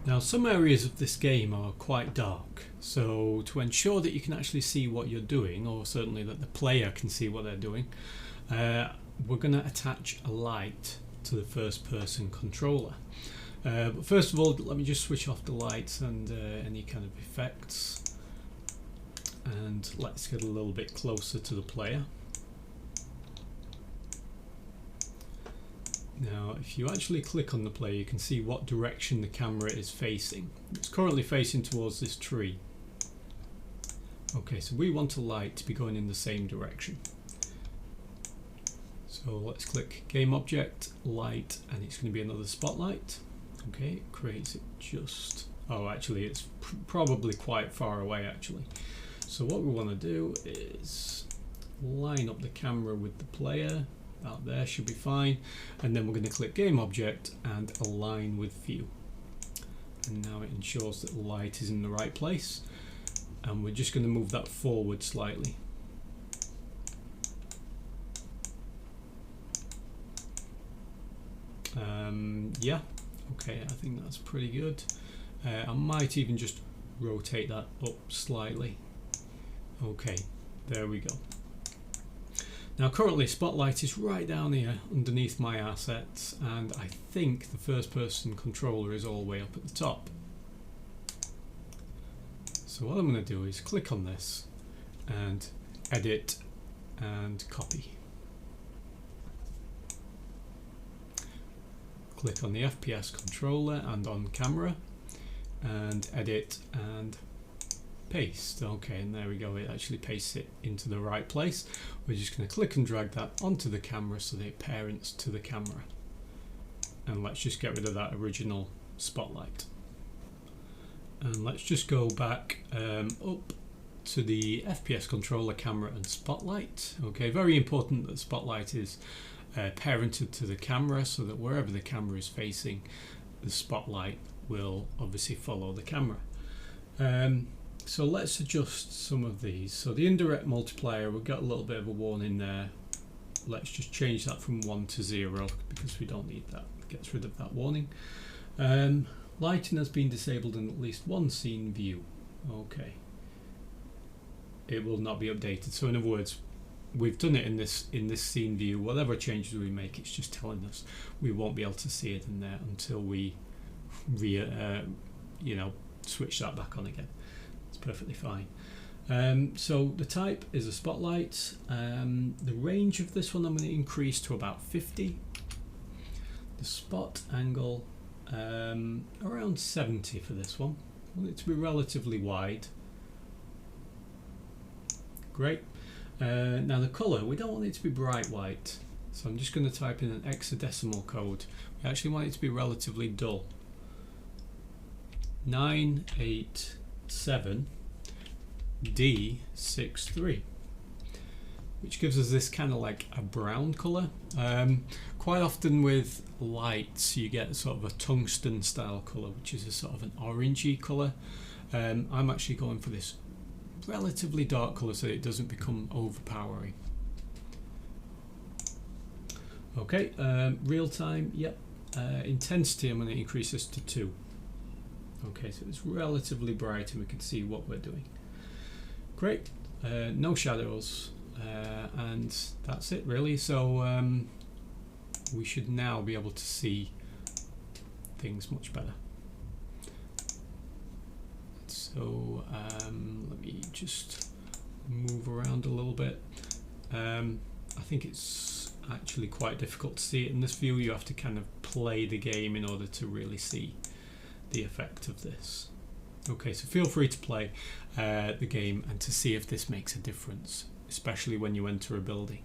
Now, some areas of this game are quite dark, so to ensure that you can actually see what you're doing, or certainly that the player can see what they're doing, we're going to attach a light to the first person controller. But first of all, let me just switch off the lights and any kind of effects, and let's get a little bit closer to the player. Now, if you actually click on the player, you can see what direction the camera is facing. It's currently facing towards this tree. Okay, so we want a light to be going in the same direction. So let's click Game Object, Light, and it's going to be another spotlight. Okay, it creates it just... Oh, actually, it's probably quite far away, actually. So what we want to do is line up the camera with the player. Out there should be fine, and then we're going to click Game Object and Align with View, and now it ensures that the light is in the right place, and we're just going to move that forward slightly. Yeah, okay, I think that's pretty good. I might even just rotate that up slightly. Okay, there we go. Now currently Spotlight is right down here underneath my assets, and I think the first person controller is all the way up at the top. So what I'm going to do is click on this and edit and copy. Click on the FPS controller and on camera and edit and paste. Okay, and there we go, it actually pastes it into the right place. We're just going to click and drag that onto the camera so that it parents to the camera, and let's just get rid of that original spotlight, and let's just go back up to the FPS controller, camera and spotlight. Okay, very important that spotlight is parented to the camera so that wherever the camera is facing, the spotlight will obviously follow the camera. So let's adjust some of these. So the indirect multiplier, we've got a little bit of a warning there. Let's just change that from 1 to 0 because we don't need that. It gets rid of that warning. Lighting has been disabled in at least one scene view. Okay. It will not be updated. So in other words, we've done it in this scene view. Whatever changes we make, it's just telling us we won't be able to see it in there until we switch that back on again. It's perfectly fine. So the type is a spotlight. The range of this one I'm going to increase to about 50. The spot angle around 70 for this one. I want it to be relatively wide. Great. Now the colour, we don't want it to be bright white, so I'm just going to type in an hexadecimal code. We actually want it to be relatively dull. 987D63, which gives us this kind of like a brown colour. Quite often with lights you get sort of a tungsten style colour, which is a sort of an orangey colour. I'm actually going for this relatively dark colour so it doesn't become overpowering. Okay, real time, yep. Intensity, I'm going to increase this to 2. Okay, so it's relatively bright and we can see what we're doing. Great, no shadows, and that's it really. So we should now be able to see things much better. So let me just move around a little bit. I think it's actually quite difficult to see it in this view. You have to kind of play the game in order to really see the effect of this. Okay, so feel free to play the game and to see if this makes a difference, especially when you enter a building.